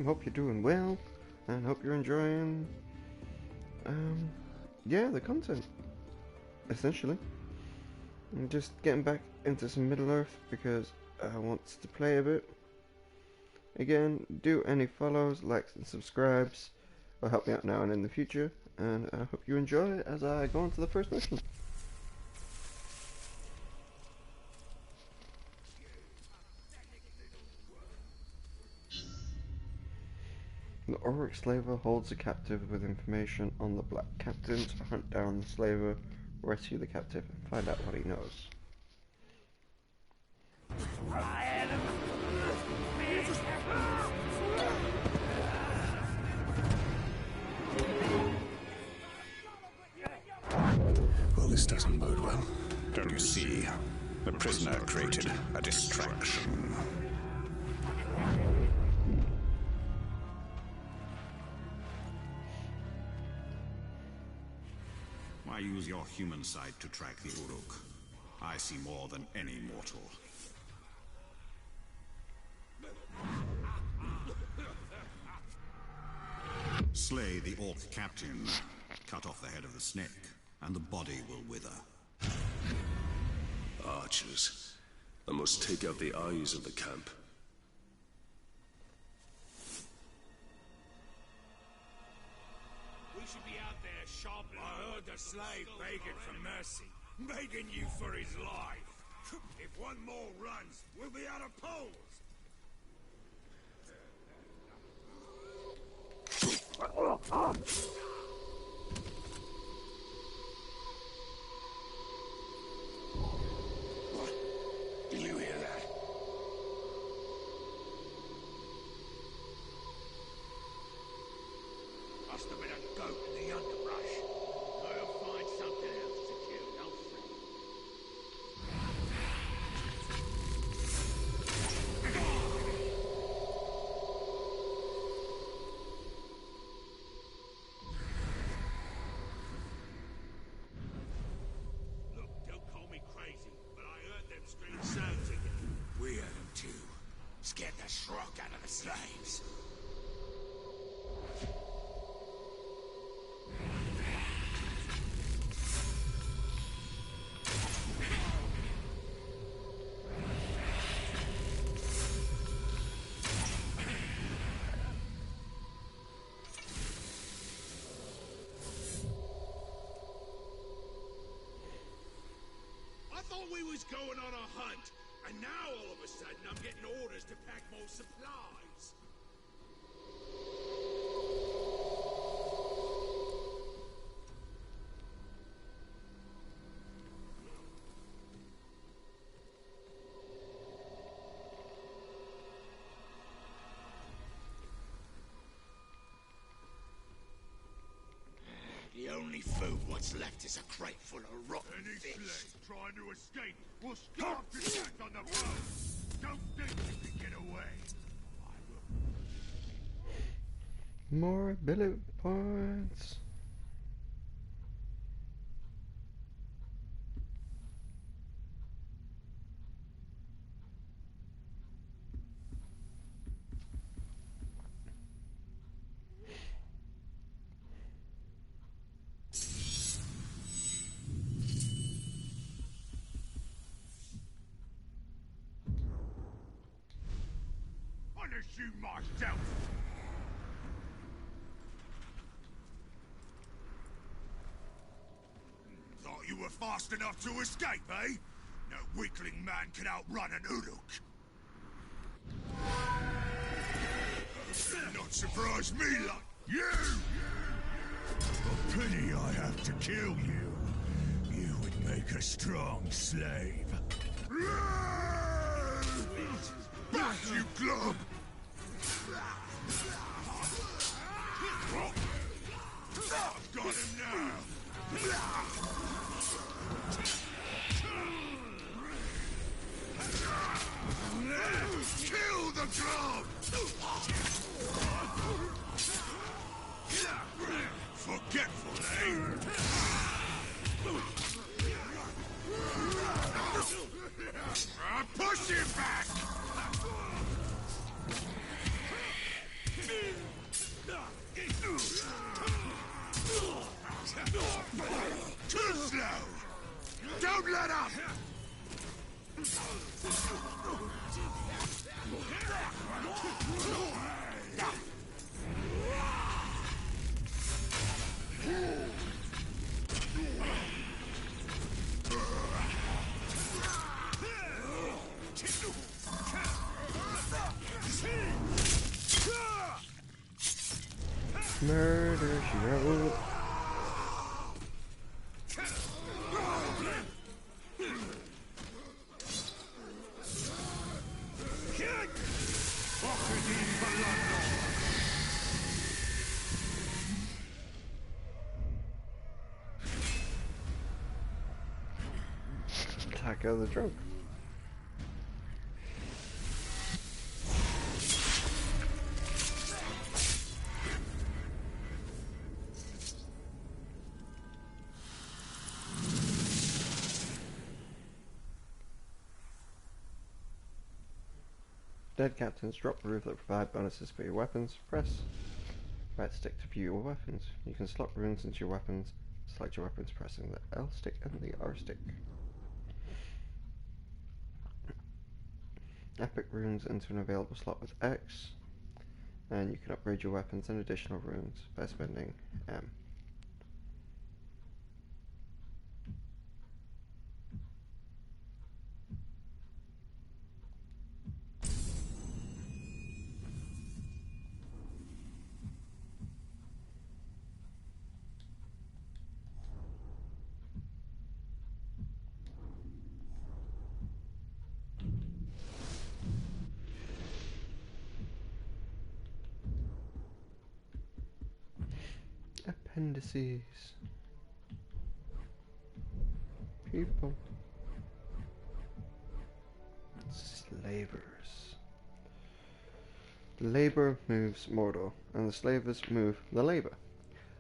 Hope you're doing well, and hope you're enjoying, yeah, the content, essentially. I'm just getting back into some Middle-earth because I want to play a bit. Again, do any follows, likes, and subscribes will help me out now and in the future, and I hope you enjoy as I go on to the first mission. The Auric slaver holds the captive with information on the Black Captains. Hunt down the slaver, rescue the captive, and find out what he knows. Well, this doesn't bode well. Don't you see? The prisoner created a distraction. Why use your human sight to track the Uruk? I see more than any mortal. Slay the Orc captain, cut off the head of the snake, and the body will wither. Archers. I must take out the eyes of the camp. We should be out there sharpening. I heard the slave begging for mercy, begging you for his life. If one more runs, we'll be out of poles. Did you hear that? Must have been a goat in the underbrush. I'll find something else to kill, don't think. Look, don't call me crazy, but I heard them strange sounds again. We heard them too. Scared the shrock out of the slaves. I thought we was going on a hunt, and now all of a sudden I'm getting orders to pack more supplies. The only food what's left is a crate full of rotten fish. Slaves trying to escape will start to death on the road. Don't think you can get away. More ability points. Punish you myself. Thought you were fast enough to escape, eh? No weakling man can outrun an Uruk. Not surprise me like you! A pity I have to kill you. You would make a strong slave. Back, you glub! I've got him now! Kill the glub! Forgetful, eh? Push him back! Don't let up! Murder, she wrote. Attack of the drunk. Dead captains drop the roof that provide bonuses for your weapons. Press right stick to view your weapons. You can slot runes into your weapons. Select your weapons pressing the L stick and the R stick. Epic runes into an available slot with X. And you can upgrade your weapons and additional runes by spending M. Appendices. People. Slavers. The labor moves Mordor, and the slavers move the labor.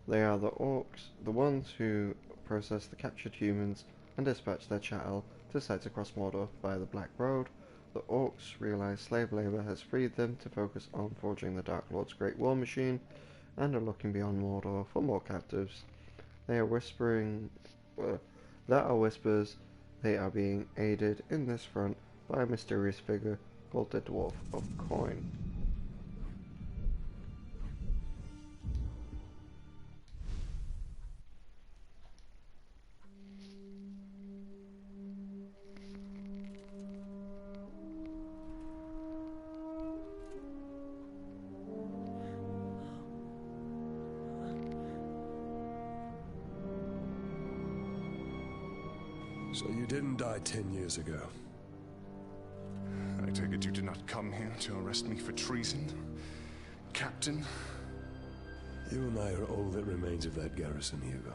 They are the orcs, the ones who process the captured humans and dispatch their chattel to sites across Mordor via the Black Road. The orcs realize slave labor has freed them to focus on forging the Dark Lord's great war machine, and are looking beyond Mordor for more captives. They are whispering, that are whispers. They are being aided in this front by a mysterious figure called the Dwarf of Coin. So you didn't die 10 years ago. I take it you did not come here to arrest me for treason, Captain? You and I are all that remains of that garrison, Hugo.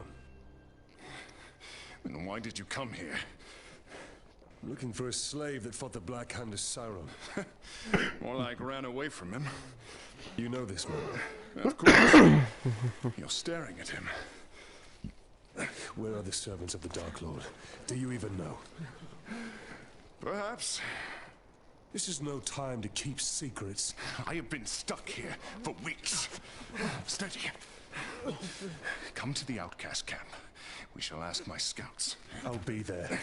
Then why did you come here? I'm looking for a slave that fought the Black Hand of Sauron. More like ran away from him. You know this man. Of course. You're staring at him. Where are the servants of the Dark Lord? Do you even know? Perhaps. This is no time to keep secrets. I have been stuck here for weeks. Steady. Come to the outcast camp. We shall ask my scouts. I'll be there.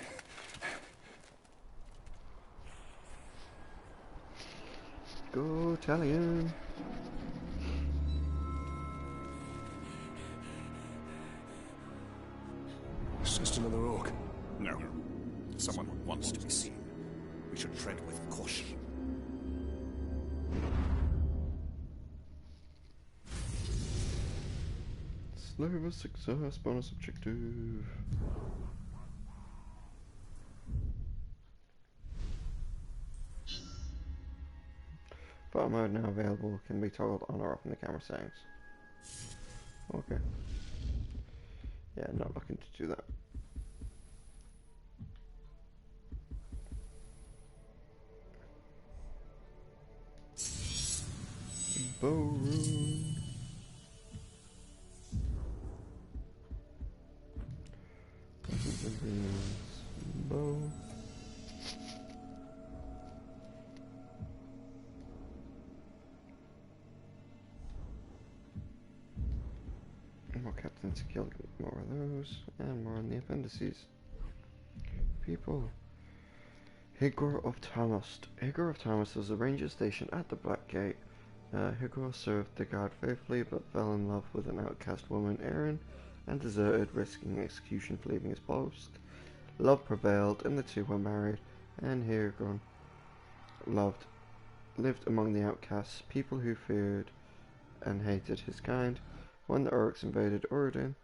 Go, Talion. It's just another orc. No. Someone wants to be seen. We should tread with caution. Slaver success bonus objective. Photo mode now available, can be toggled on or off in the camera settings. Okay. Yeah, not looking to do that. Bow rune. Bow. More captains to kill, more of those, and more on the appendices. people. Higor of Talos. Higor of Talos was a ranger station at the Black Gate. Higor served the guard faithfully but fell in love with an outcast woman, Erin, and deserted, risking execution for leaving his post. Love prevailed and the two were married, and Higor lived among the outcasts, people who feared and hated his kind. When the orcs invaded Urden,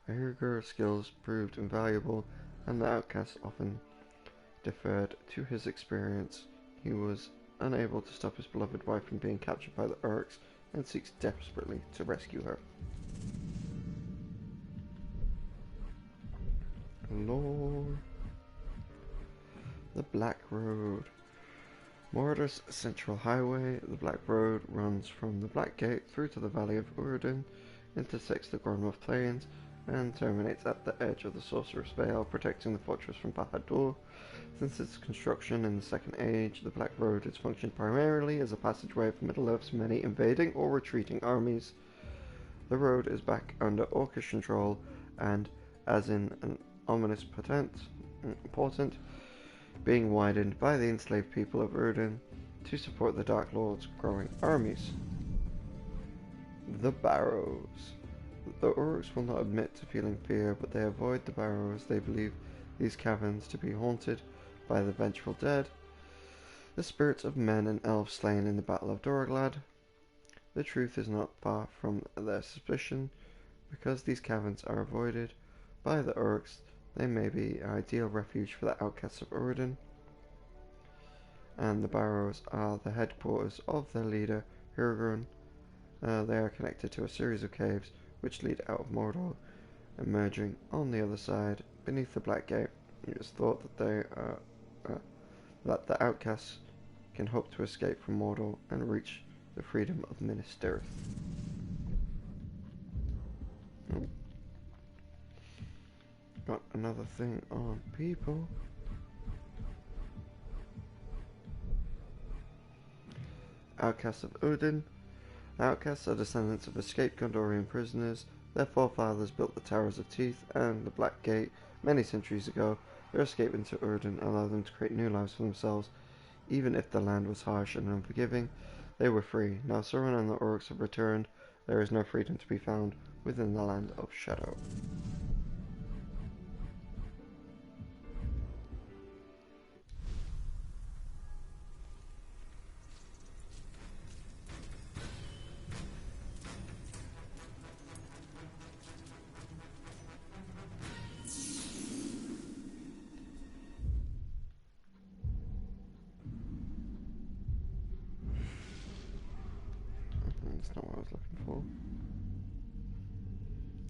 Higor's skills proved invaluable, and the outcasts often deferred to his experience. He was unable to stop his beloved wife from being captured by the orcs and seeks desperately to rescue her. Lore. The Black Road. Mordor's central highway, the Black Road, runs from the Black Gate through to the Valley of Urden, intersects the Gormouth Plains, and terminates at the edge of the Sorcerer's Vale, protecting the fortress from Bahadur. Since its construction in the Second Age, the Black Road has functioned primarily as a passageway for Middle-earth's many invading or retreating armies. The road is back under Orcish control, and, as in an ominous portent, being widened by the enslaved people of Urden to support the Dark Lord's growing armies. The Barrows. The orcs will not admit to feeling fear, but they avoid the barrows. They believe these caverns to be haunted by the vengeful dead, the spirits of men and elves slain in the Battle of Doroglad. The truth is not far from their suspicion. Because these caverns are avoided by the orcs, they may be an ideal refuge for the outcasts of Urden, and the barrows are the headquarters of their leader, Hurgrun. They are connected to a series of caves which lead out of Mordor, emerging on the other side beneath the Black Gate. It is thought that that the outcasts can hope to escape from Mordor and reach the freedom of Minas Tirith. Got another thing on people. Outcasts of Odin. Outcasts are descendants of escaped Gondorian prisoners. Their forefathers built the Towers of Teeth and the Black Gate many centuries ago. Their escape into Urden allowed them to create new lives for themselves. Even if the land was harsh and unforgiving, they were free. Now Sauron and the orcs have returned. There is no freedom to be found within the Land of Shadow. That's not what I was looking for.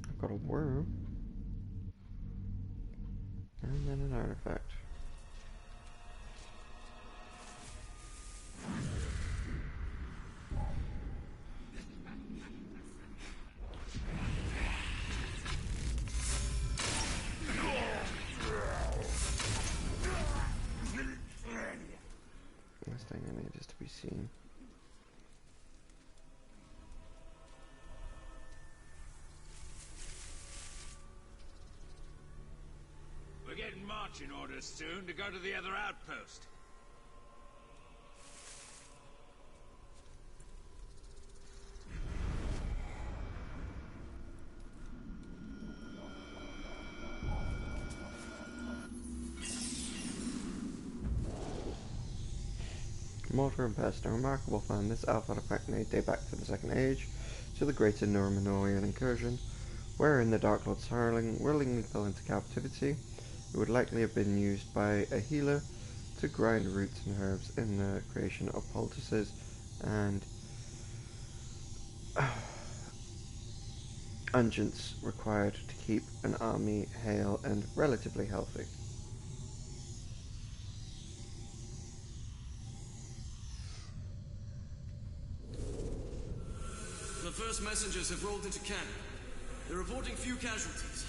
I've got a worm. And then an artifact. This thing I need is to be seen. We're getting marching orders soon to go to the other outpost. Mordor and Pest, a remarkable find. This artifact may date back to the Second Age, to the Greater Númenórean incursion, wherein the Dark Lord Sarling willingly fell into captivity. It would likely have been used by a healer to grind roots and herbs in the creation of poultices and unguents required to keep an army hale and relatively healthy. The first messengers have rolled into camp. They're reporting few casualties.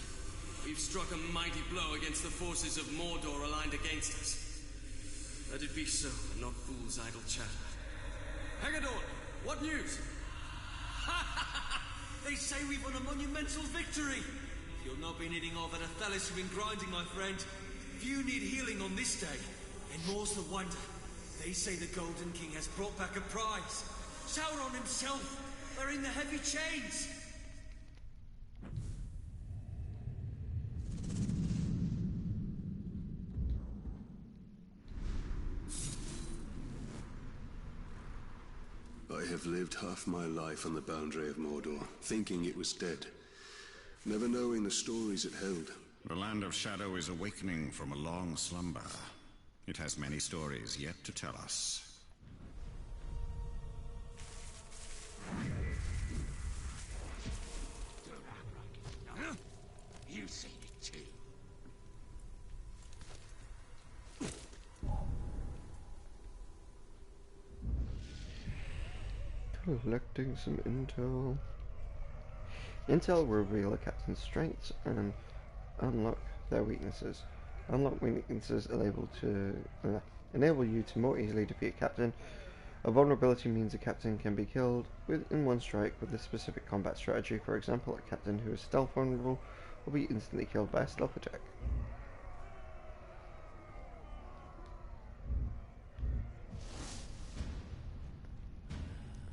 We've struck a mighty blow against the forces of Mordor aligned against us. Let it be so, and not fools' idle chatter. Haggadorn, what news? They say we've won a monumental victory. You'll not be needing all that Athelis you've been grinding, my friend. few need healing on this day, and more's the wonder. They say the Golden King has brought back a prize. Sauron himself, wearing the heavy chains. I have lived half my life on the boundary of Mordor, thinking it was dead, never knowing the stories it held. The Land of Shadow is awakening from a long slumber. It has many stories yet to tell us. You've seen it too. Collecting some intel. Intel will reveal a captain's strengths and unlock their weaknesses. Unlock weaknesses enable you to more easily defeat a captain. A vulnerability means a captain can be killed in one strike with a specific combat strategy. For example, a captain who is stealth vulnerable will be instantly killed by a stealth attack.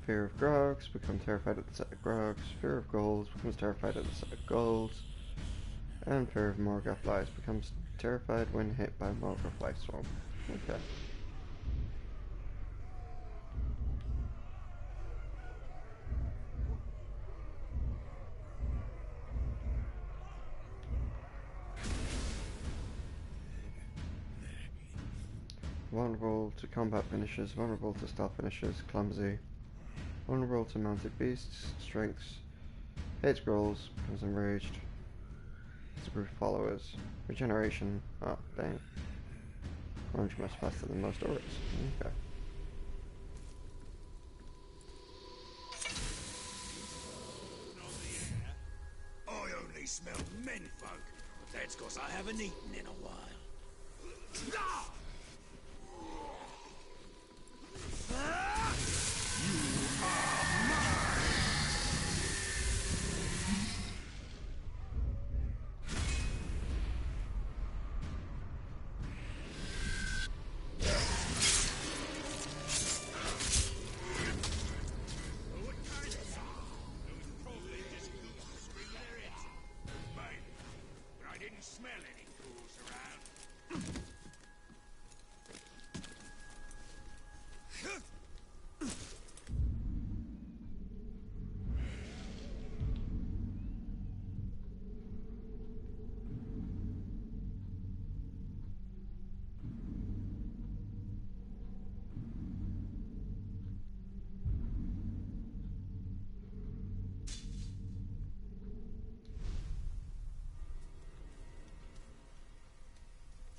Fear of Grogs, become terrified at the sight of Grogs. Fear of Ghouls, becomes terrified at the sight of Ghouls. And Fear of Morgoth Flies, becomes terrified when hit by Morgoth Fly Swarm. Okay. Vulnerable to combat finishes, vulnerable to stealth finishes, clumsy. Vulnerable to mounted beasts, strengths. Hates Grolls, becomes enraged. It's a group of followers. Regeneration. Oh, dang. Orange much faster than most orcs. Okay. I only smell menfolk, but that's because I haven't eaten in a while.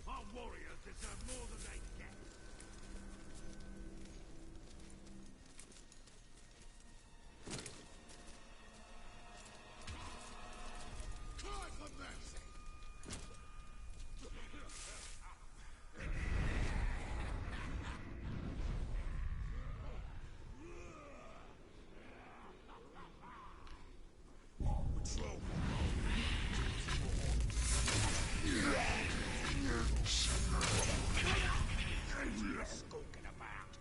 Our warriors deserve more than they get. Cry for mercy. Patrol. Skulking about.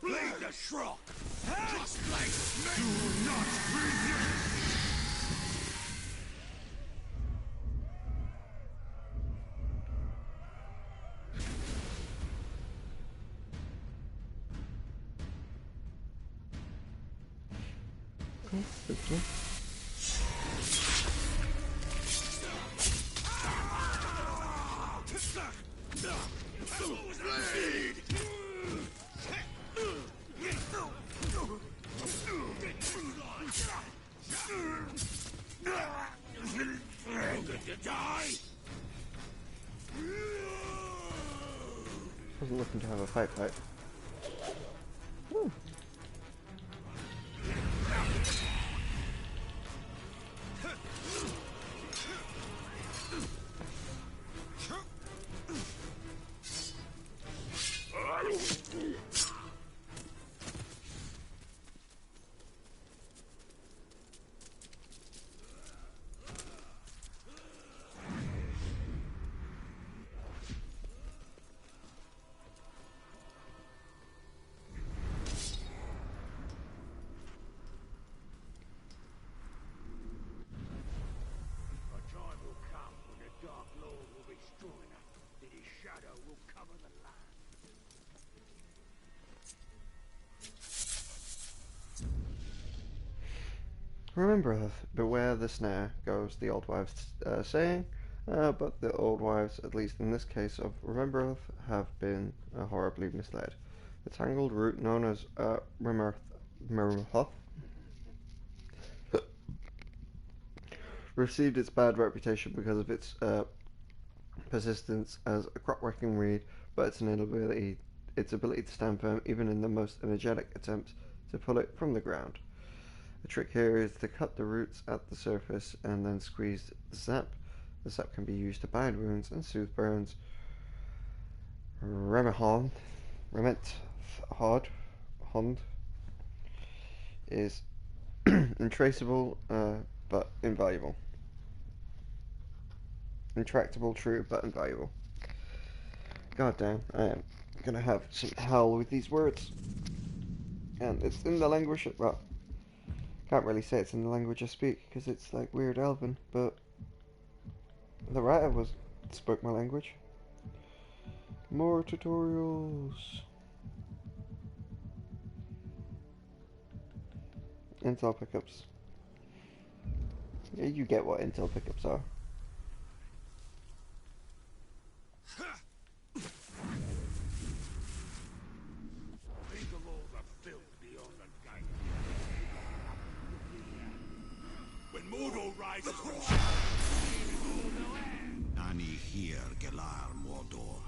Bleed the Shrock! Just like me! Do not resist! Okay. Bleed! You die! Wasn't looking to have a fight. Woo. shadow will cover the land. Remember, beware the snare, goes the old wives' saying, but the old wives, at least in this case of Remembereth, have been horribly misled. The tangled root known as Rimerhoth received its bad reputation because of its persistence as a crop-wrecking weed, but its ability to stand firm even in the most energetic attempts to pull it from the ground. The trick here is to cut the roots at the surface and then squeeze the sap. The sap can be used to bind wounds and soothe burns. Hond is intraceable but invaluable. Intractable, true, but invaluable. God damn, I am gonna have some hell with these words. And it's in the language, well, can't really say it's in the language I speak, because it's like weird Elven, but the writer spoke my language. More tutorials. Intel pickups. Yeah, you get what Intel pickups are. Think of all the filth beyond the gate. When Mordor rises from Ani here, Gelar Mordor.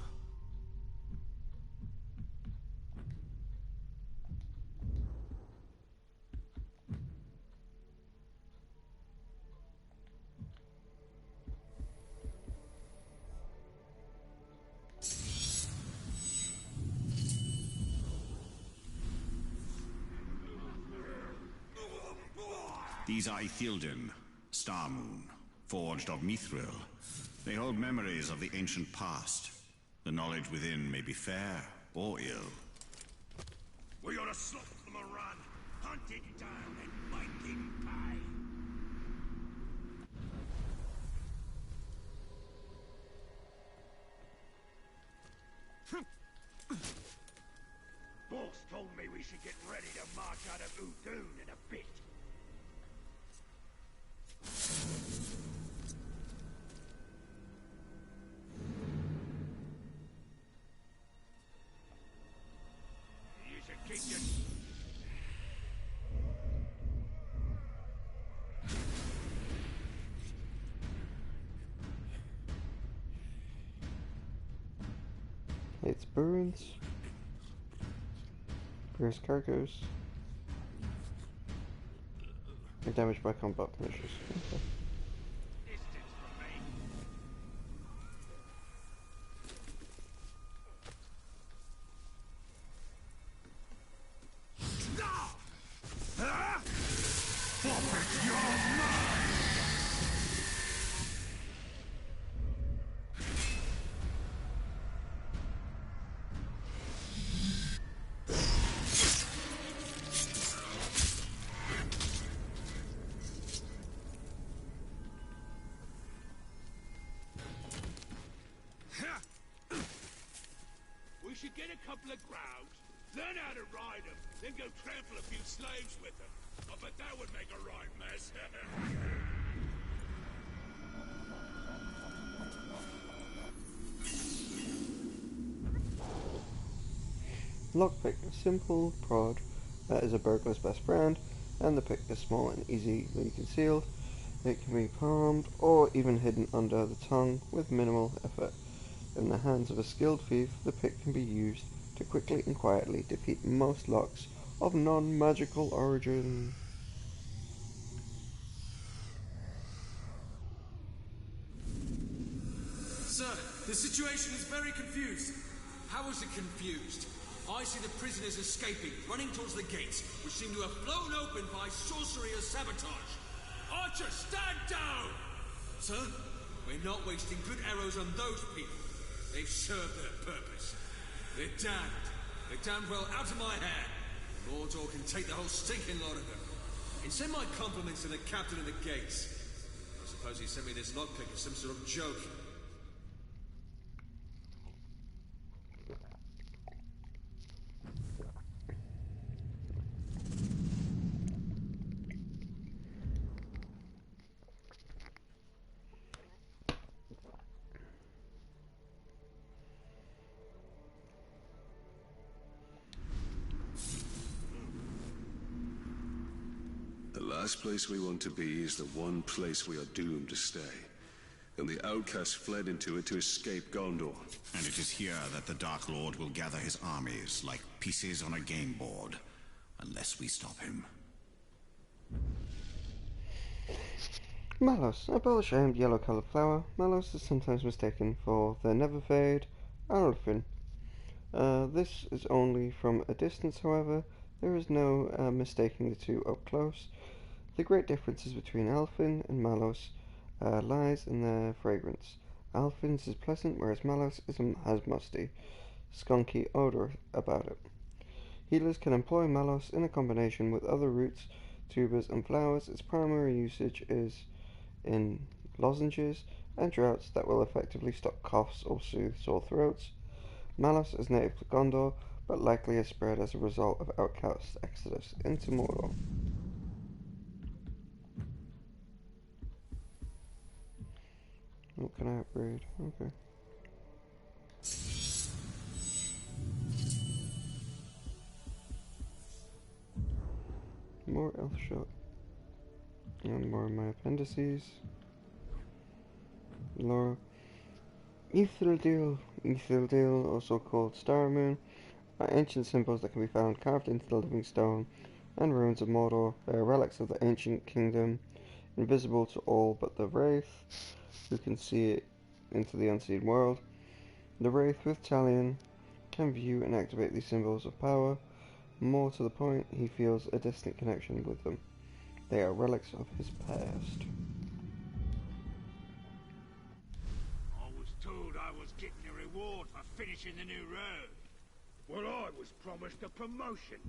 These are Ithilden, Star Moon, forged of Mithril. They hold memories of the ancient past. The knowledge within may be fair or ill. we ought to slot them a run. Hunt it down and make him pay. Boss told me we should get ready to march out of Udun in a bit. You should keep your... It's burns. Burns cargoes. And damaged by combat measures. Okay. distance from me. We should get a couple of grouse, learn how to ride them, then go trample a few slaves with them. I bet that would make a right mess. Lockpick, simple prod is a burglar's best friend, and the pick is small and easily concealed. It can be palmed or even hidden under the tongue with minimal effort. In the hands of a skilled thief, the pick can be used to quickly and quietly defeat most locks of non-magical origin. Sir, the situation is very confused. How is it confused? I see the prisoners escaping, running towards the gates, which seem to have blown open by sorcery or sabotage. Archer, stand down! Sir, we're not wasting good arrows on those people. They've served their purpose. They're damned. They're damned well out of my hair. Mordor can take the whole stinking lot of them. And send my compliments to the captain of the gates. I suppose he sent me this lockpick as some sort of joke. last place we want to be is the one place we are doomed to stay. And the outcasts fled into it to escape Gondor. And it is here that the Dark Lord will gather his armies like pieces on a game board, unless we stop him. Mallows, a bell-shaped yellow-coloured flower. Mallows is sometimes mistaken for the never-fade Arlfin. This is only from a distance, however. There is no mistaking the two up close. The great differences between Alfin and Mallows lies in their fragrance. Alfin's is pleasant, whereas Mallows has musty, skunky odour about it. Healers can employ Mallows in a combination with other roots, tubers and flowers. Its primary usage is in lozenges and draughts that will effectively stop coughs or soothe sore throats. Mallows is native to Gondor, but likely has spread as a result of outcast exodus into Mordor. What can I upgrade? Okay. More elf shot. And more of my appendices. Lore. Ithildil, also called Star Moon, are ancient symbols that can be found carved into the living stone and ruins of Mordor. They are relics of the ancient kingdom, invisible to all but the Wraith, who can see it into the unseen world. The Wraith with Talion can view and activate these symbols of power. More to the point, he feels a distant connection with them. They are relics of his past. I was told I was getting a reward for finishing the new road. Well, I was promised a promotion.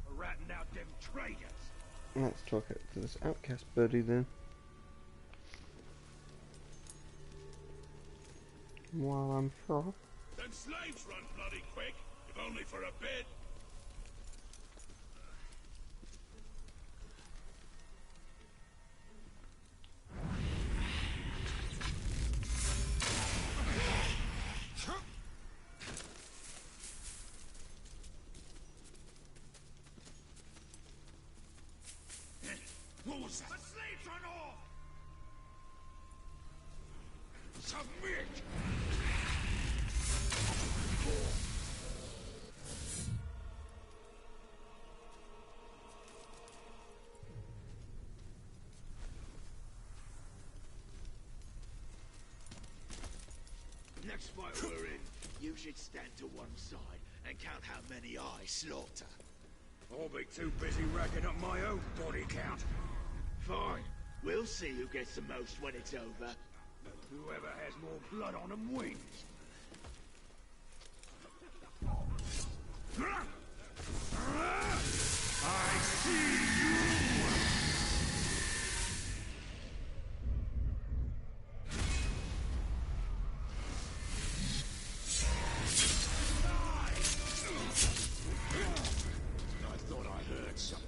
For ratting out them traitors. Let's talk it to this outcast buddy then. While I'm sure. Them slaves run bloody quick, if only for a bit. What was that? The slaves run off! Submit! Next fight we're in, you should stand to one side and count how many I slaughter. I'll be too busy racking up my own body count. Fine. We'll see who gets the most when it's over. Whoever has more blood on them wins. I see you! I thought I heard something.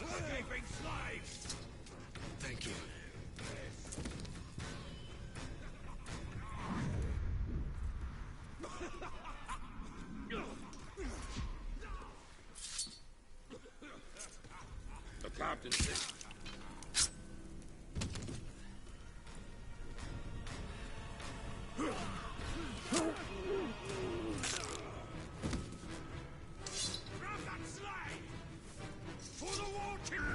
Escaping slaves! Thank you. The captain said... Grab that slave! For the war team!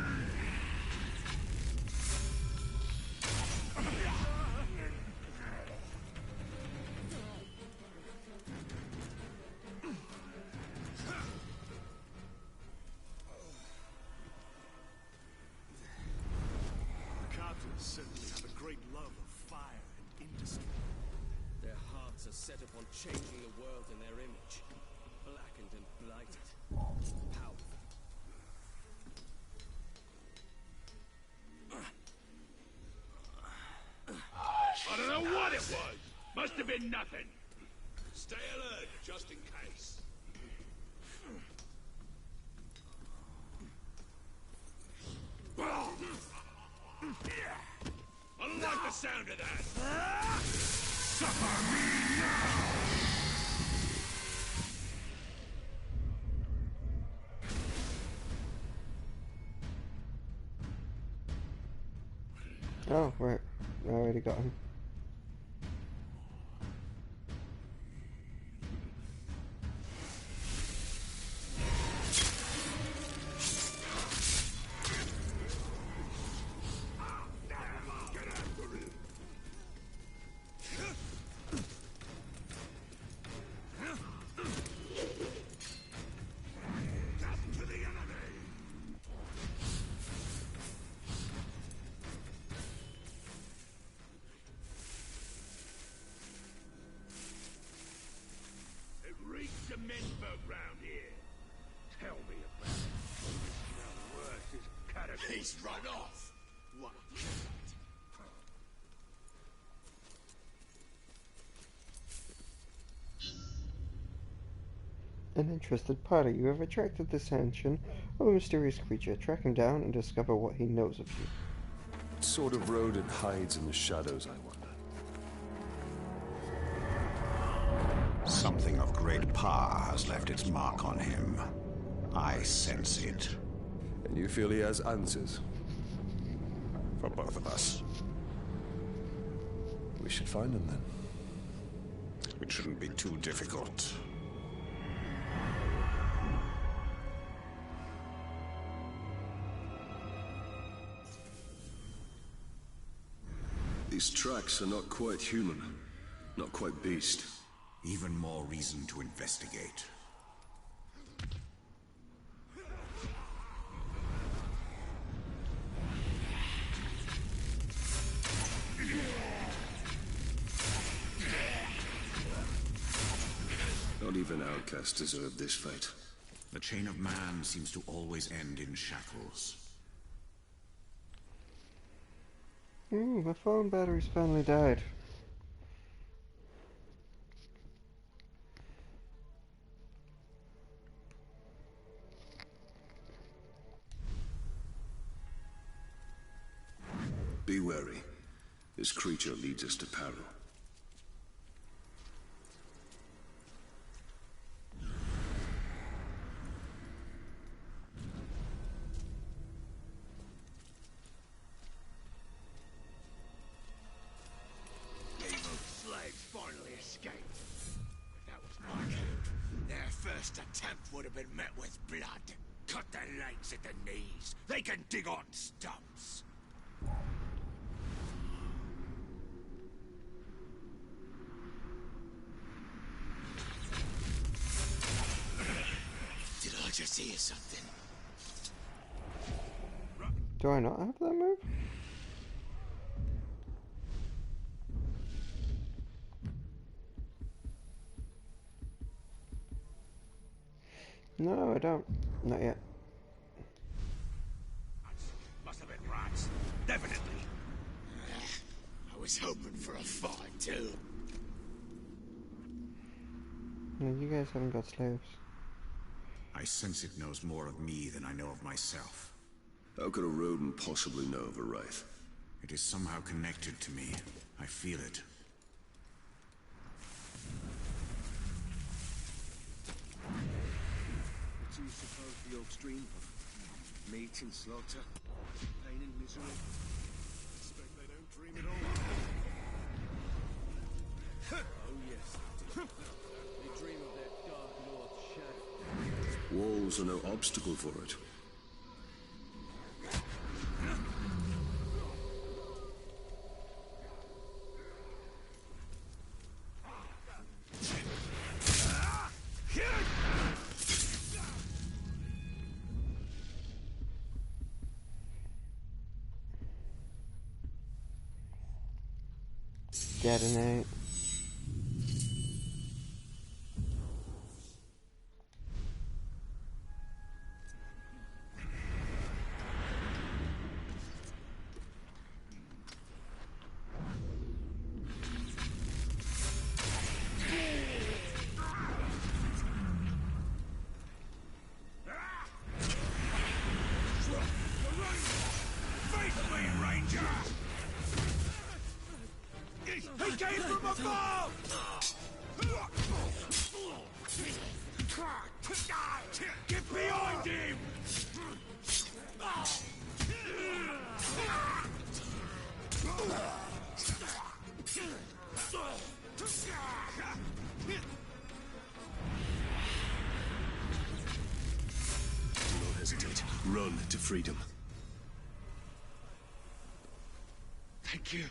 Captains certainly have a great love of fire and industry. Their hearts are set upon changing the world in their image. Blackened and blighted. Powerful. I don't know what it was. Must have been nothing. Stay alert, just in case. I don't like the sound of that. Suffer me now! Oh, right. I already got him. He's run off. What? An interested party. You have attracted the attention of a mysterious creature. Track him down and discover what he knows of you. What sort of rodent hides in the shadows, I wonder? Something of great power has left its mark on him. I sense it. And you feel he has answers? For both of us. We should find him then. It shouldn't be too difficult. These tracks are not quite human. Not quite beast. Even more reason to investigate. Not even outcasts deserve this fate. The chain of man seems to always end in shackles. My phone battery's finally died. Be wary. This creature leads us to peril. First attempt would have been met with blood. Cut their legs at the knees. They can dig on stumps. Did I just hear something? Do I not have that move? No, I don't. Not yet. Must have been rats. Definitely. I was hoping for a fight, too. No, you guys haven't got slaves. I sense it knows more of me than I know of myself. How could a rodent possibly know of a wraith? It is somehow connected to me. I feel it. What do you suppose the oaks dream of? Meat and slaughter? Pain and misery? I expect they don't dream at all. Oh yes, they do. They dream of their dark lord's shadow. Walls are no obstacle for it. Detonate. He came from above! Get behind him! Run to freedom. Thank you.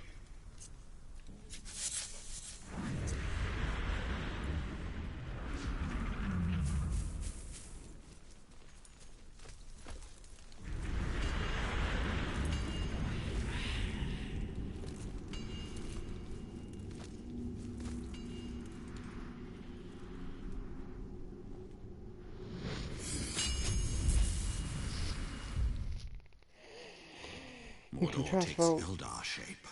Mordor takes Eldar shape.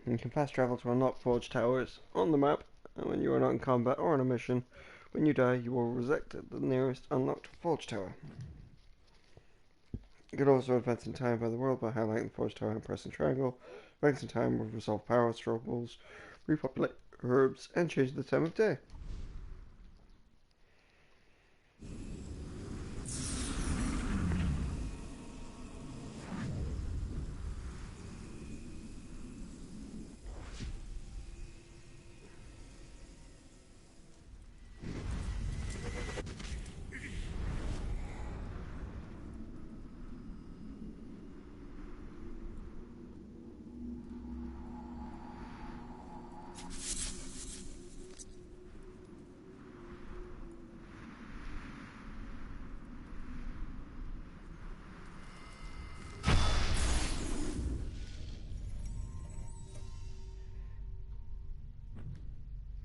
You can fast travel to unlock forge towers on the map, and when you are not in combat or on a mission, when you die, you will resurrect at the nearest unlocked forge tower. You can also advance in time by the world by highlighting the forge tower and pressing triangle. Advance in time will resolve power struggles, repopulate herbs, and change the time of day.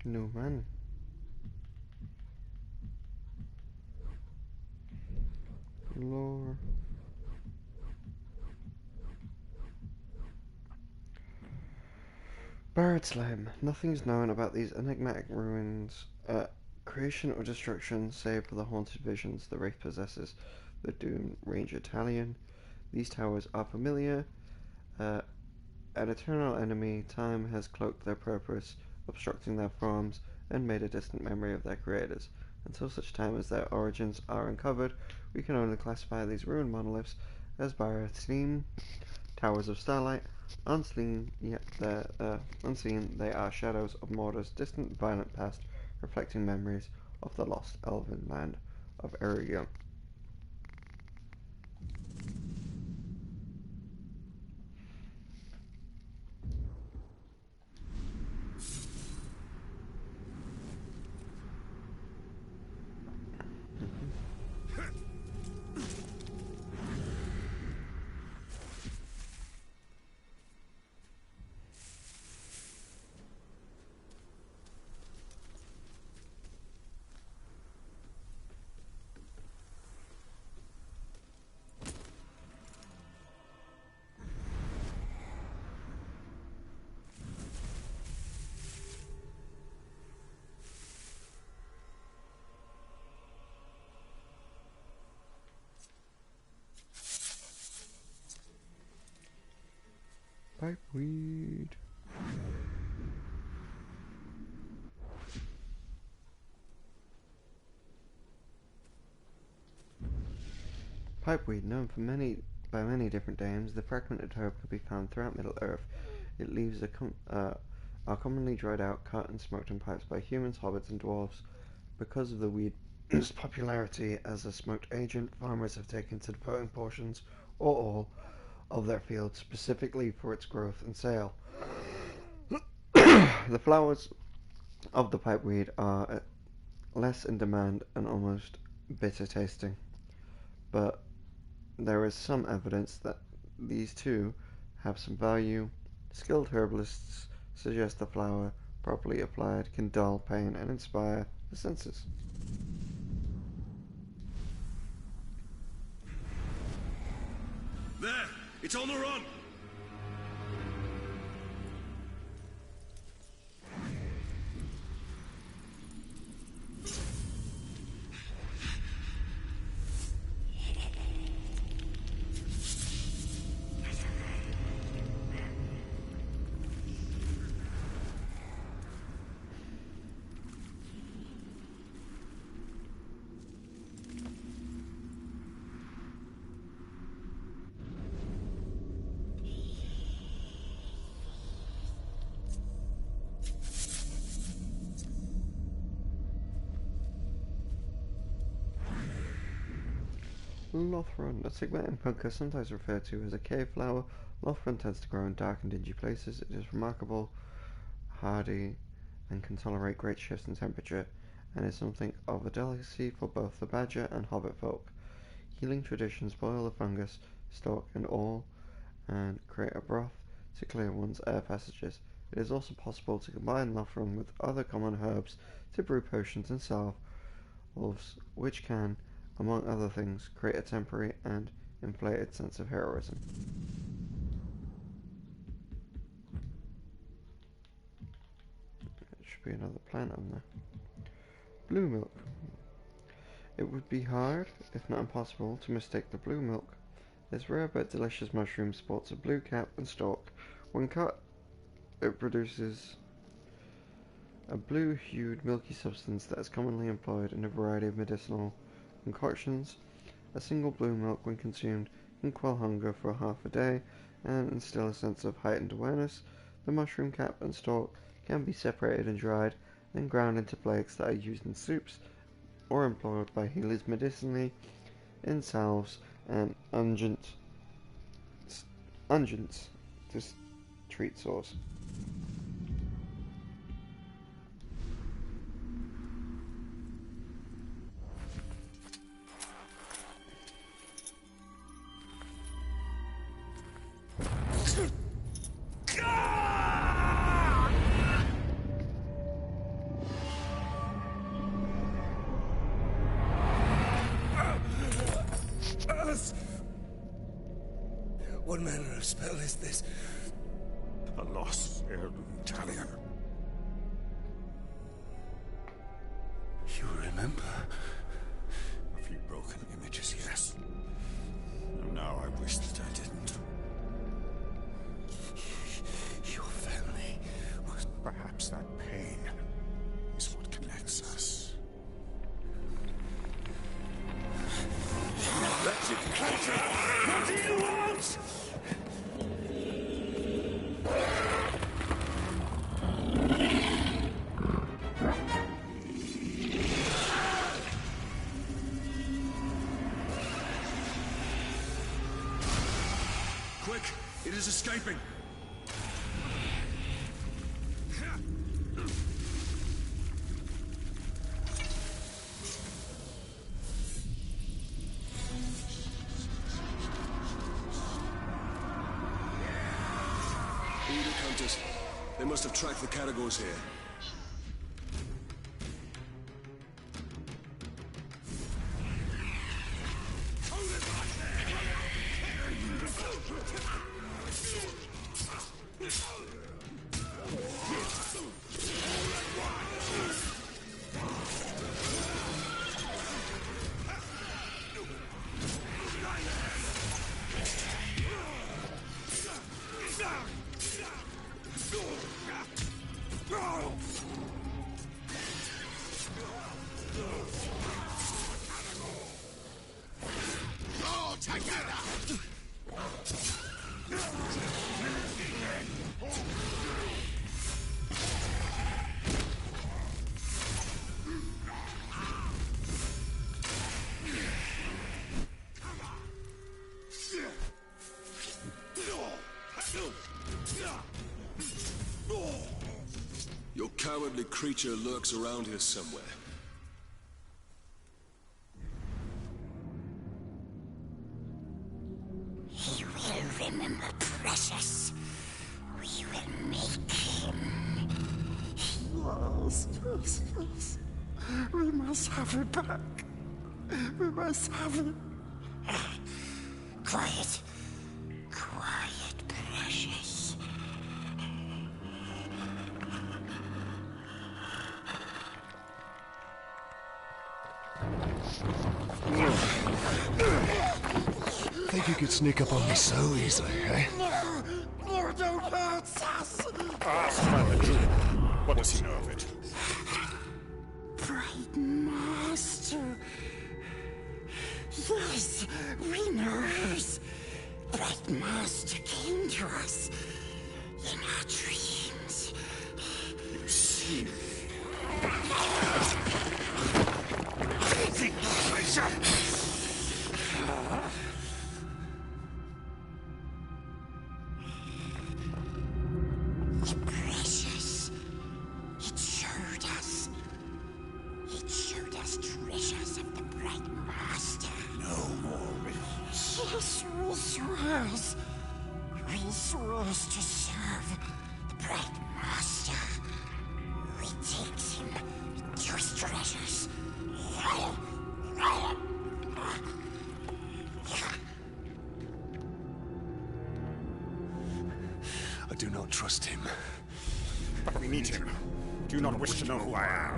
No man. Lore. Buried Slime. Nothing's known about these enigmatic ruins, creation or destruction, save for the haunted visions the Wraith possesses, the doomed Ranger Talion. These towers are familiar. An eternal enemy, time has cloaked their purpose, obstructing their farms, and made a distant memory of their creators. Until such time as their origins are uncovered, we can only classify these ruined monoliths as Byzantine towers of starlight. Unseen, they are shadows of Mordor's distant, violent past, reflecting memories of the lost elven land of Eregion. Pipeweed. Pipeweed, known by many different names, the fragmented herb can be found throughout Middle-earth. It leaves are commonly dried out, cut and smoked in pipes by humans, hobbits and dwarves. Because of the weed's popularity as a smoked agent, farmers have taken to devoting portions, or all, of their fields specifically for its growth and sale. The flowers of the pipeweed are less in demand and almost bitter tasting, but there is some evidence that these too have some value. Skilled herbalists suggest the flower, properly applied, can dull pain and inspire the senses. There! It's on the run! Lothron, a segmented punker sometimes referred to as a cave flower. Lothron tends to grow in dark and dingy places. It is remarkable, hardy, and can tolerate great shifts in temperature, and is something of a delicacy for both the badger and hobbit folk. Healing traditions boil the fungus, stalk, and all, and create a broth to clear one's air passages. It is also possible to combine Lothron with other common herbs to brew potions and salves, which can, among other things, create a temporary and inflated sense of heroism. There should be another plant on there. Blue milk. It would be hard, if not impossible, to mistake the blue milk. This rare but delicious mushroom sports a blue cap and stalk. When cut, it produces a blue-hued milky substance that is commonly employed in a variety of medicinal concoctions. A single blue milk, when consumed, can quell hunger for half a day and instill a sense of heightened awareness. The mushroom cap and stalk can be separated and dried, then ground into flakes that are used in soups or employed by healers medicinally in salves and unguents to treat sores. What manner of spell is this? A lost heirloom, Talion. You remember? A few broken images, yes. And now I wish that I didn't. Your family was... Perhaps that pain is what connects us. Wretched creature! What do you want? Quick! It is escaping! Leader Countess, they must have tracked the Caragors here. Your cowardly creature lurks around here somewhere. He will remember Precious. We will make him. Yes, yes, yes. We must have it back. We must have it. Quiet. Quiet, Precious. Think you could sneak up on me so easily, eh? Mordor hurts us! Ask about the druid. What does he know of it? Bright Master. Yes, we know. Bright Master came to us in our dreams. You see. We swears to serve the Bright Master. We takes him to his treasures. I do not trust him. But we need him. Do you not wish to know who I am?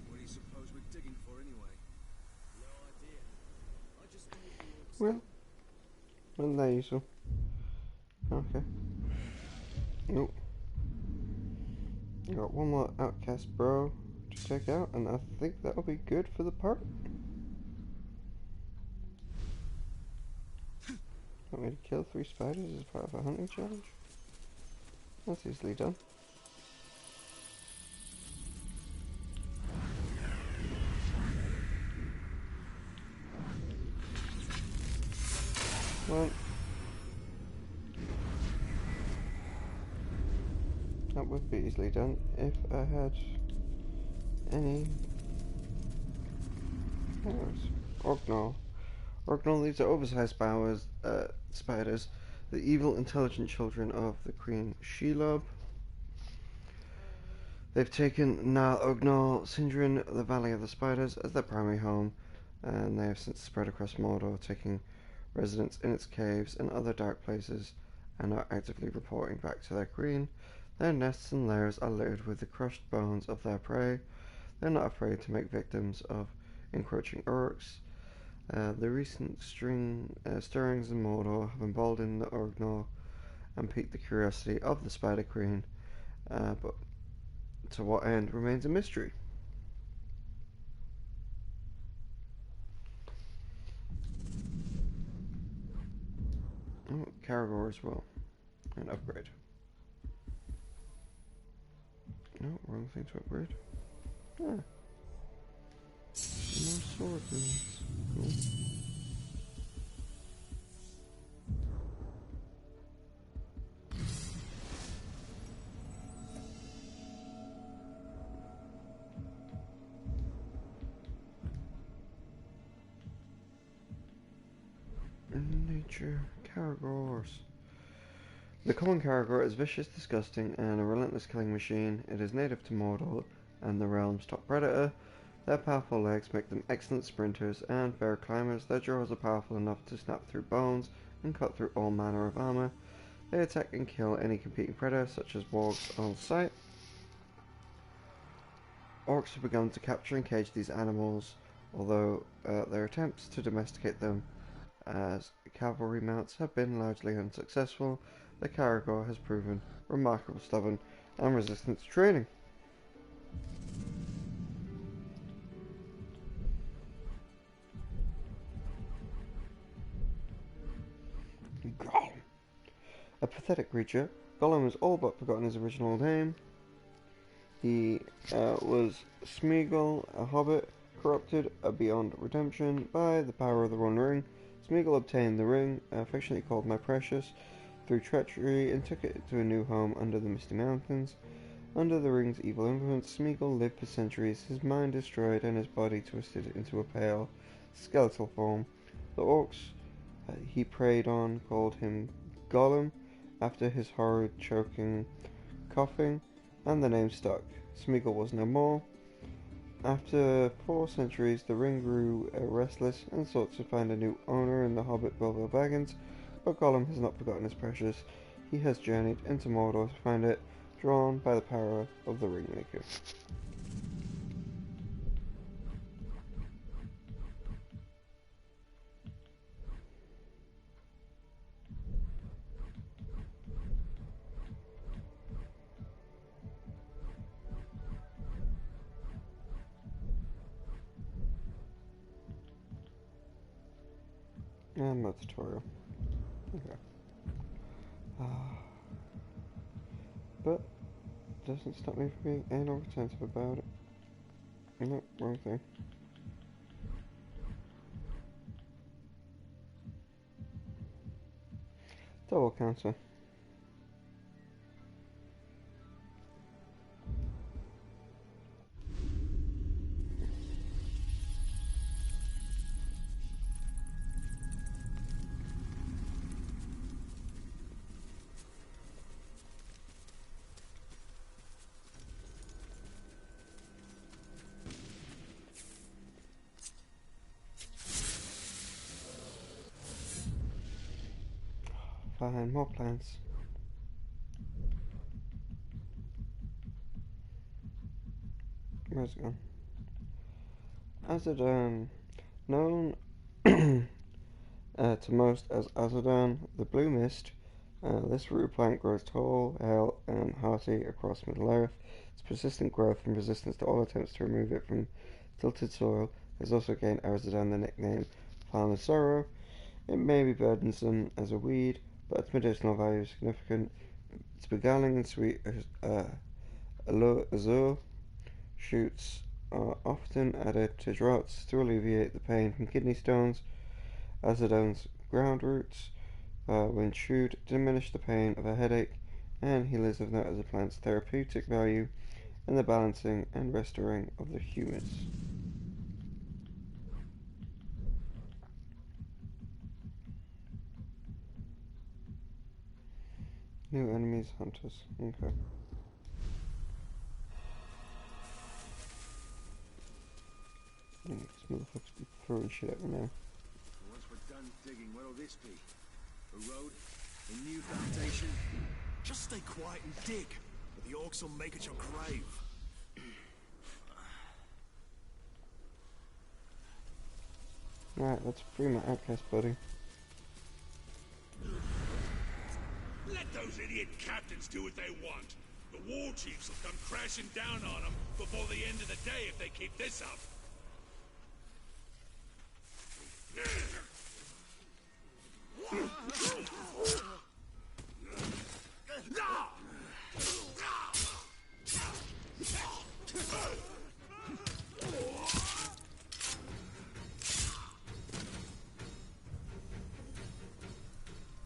What do you suppose we're digging for anyway? No idea. I just Well, there you go. Okay. Nope. Got one more outcast bro to check out, and I think that'll be good for the part. Want me to kill 3 spiders as part of a hunting challenge? That's easily done. Well, that would be easily done if I had any powers. Orgnal. Orgnal, these are oversized spiders, the evil, intelligent children of the Queen Shelob. They've taken Nal Orgnal, Sindrin, the Valley of the Spiders, as their primary home, and they have since spread across Mordor, taking residence in its caves and other dark places, and are actively reporting back to their queen. Their nests and lairs are littered with the crushed bones of their prey. They're not afraid to make victims of encroaching orcs. The recent stirrings in Mordor have emboldened the Orgnal and piqued the curiosity of the Spider Queen, but to what end remains a mystery. Oh, Caragor as well. An upgrade. No, wrong thing to upgrade. Ah. More sword moves. Cool. Nature Caragors. The common Caragor is vicious, disgusting, and a relentless killing machine. It is native to Mordor and the realm's top predator. Their powerful legs make them excellent sprinters and fair climbers. Their jaws are powerful enough to snap through bones and cut through all manner of armor. They attack and kill any competing predator, such as wargs, on sight. Orcs have begun to capture and cage these animals, although their attempts to domesticate them as cavalry mounts have been largely unsuccessful. The Caragor has proven remarkably stubborn and resistant to training. Gollum. A pathetic creature, Gollum has all but forgotten his original name. He was Smeagol, a hobbit, corrupted beyond redemption by the power of the One Ring. Smeagol obtained the ring, affectionately called My Precious, through treachery and took it to a new home under the Misty Mountains. Under the ring's evil influence, Smeagol lived for centuries, his mind destroyed and his body twisted into a pale, skeletal form. The orcs he preyed on called him Gollum, after his horrid, choking, coughing, and the name stuck. Smeagol was no more. After 4 centuries, the ring grew restless and sought to find a new owner in the hobbit Bilbo Baggins, but Gollum has not forgotten his precious. He has journeyed into Mordor to find it, drawn by the power of the Ringmaker. And no tutorial. Okay. But doesn't stop me from being anal retentive about it. No, wrong thing. Double counter. Fine, more plants. Where's it gone? Azadan, known to most as Azadan, the Blue Mist. This root plant grows tall, hale, and hearty across Middle-earth. Its persistent growth and resistance to all attempts to remove it from tilted soil has also gained Azadan the nickname Farmer's Sorrow. It may be burdensome as a weed, but its medicinal value is significant. Its beguiling and sweet azure shoots are often added to draughts to alleviate the pain from kidney stones. Azadan's ground roots, when chewed, diminish the pain of a headache, and healers have noted the plant's therapeutic value in the balancing and restoring of the humus. New enemies, hunters. Okay. Yeah, this motherfucker's been throwing shit at me now. Once we're done digging, what'll this be? A road? A new foundation? Just stay quiet and dig, or the orcs will make it your grave. Right, let's free my outcast buddy. Let those idiot captains do what they want. The war chiefs will come crashing down on them before the end of the day if they keep this up.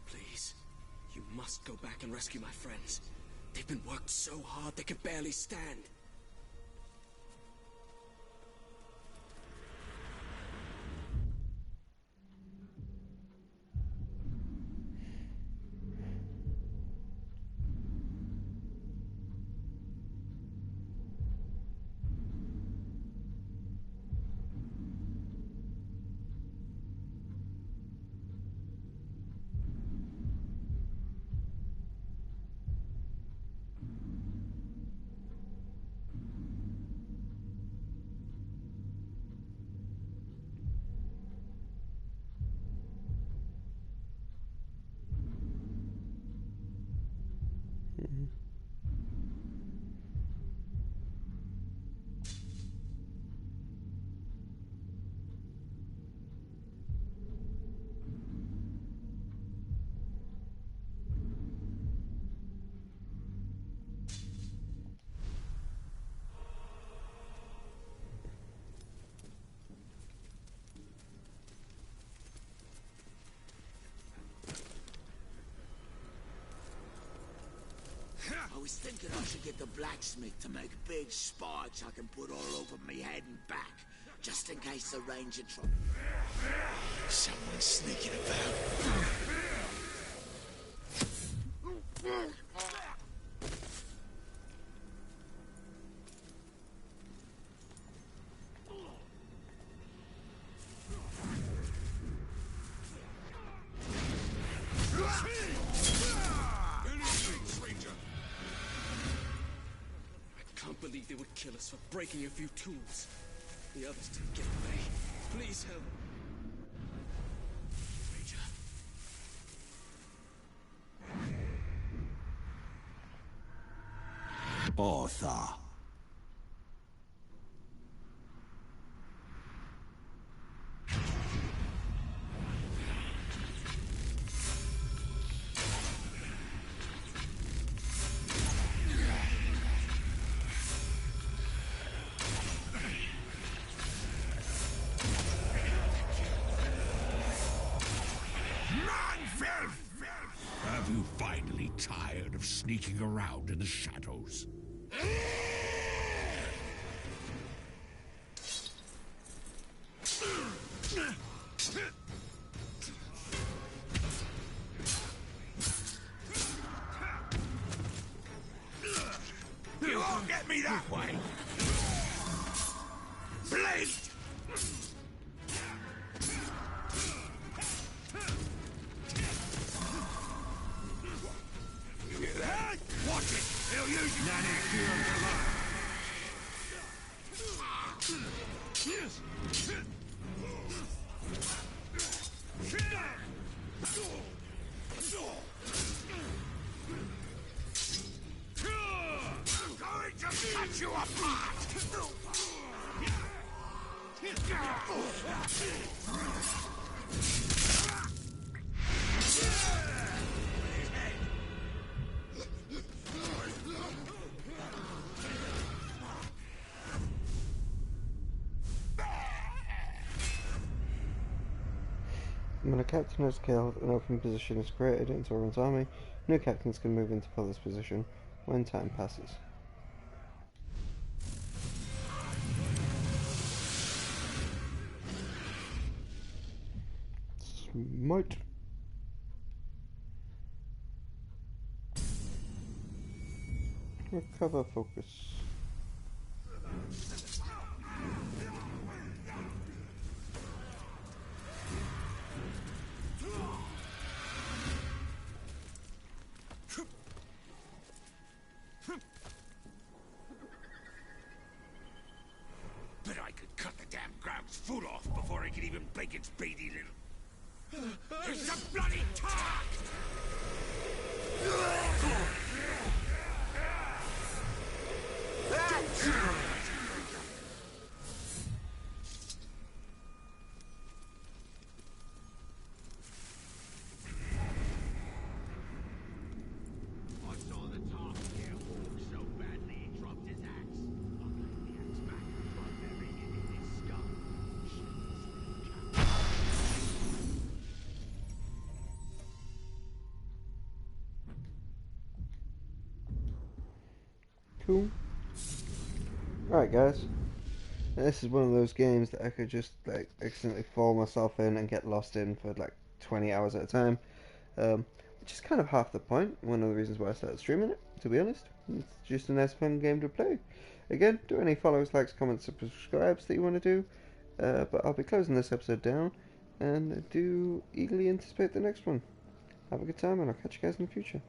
Please, you must go back and rescue my friends. They've been worked so hard they can barely stand. I was thinking I should get the blacksmith to make big spikes I can put all over me head and back, just in case the ranger trouble. Someone's sneaking about. They would kill us for breaking a few tools. The others didn't get away. Please help. Ranger. Author. sneaking around in the shadows. You won't get me that way! Blade! Watch it! He'll use you! I'm going to cut you apart! When a captain is killed, an open position is created in Sauron's army. New captains can move in to fill this position when time passes. Smite. Recover focus. Bet I could cut the damn ground's foot off before I could even bake its beady little... It's a bloody talk! Cool. Alright guys, this is one of those games that I could just like accidentally fall myself in and get lost in for like 20 hours at a time, which is kind of half the point. One of the reasons why I started streaming it, to be honest. It's just a nice fun game to play. Again, do any follows, likes, comments, and subscribes that you want to do, but I'll be closing this episode down and do eagerly anticipate the next one. Have a good time and I'll catch you guys in the future.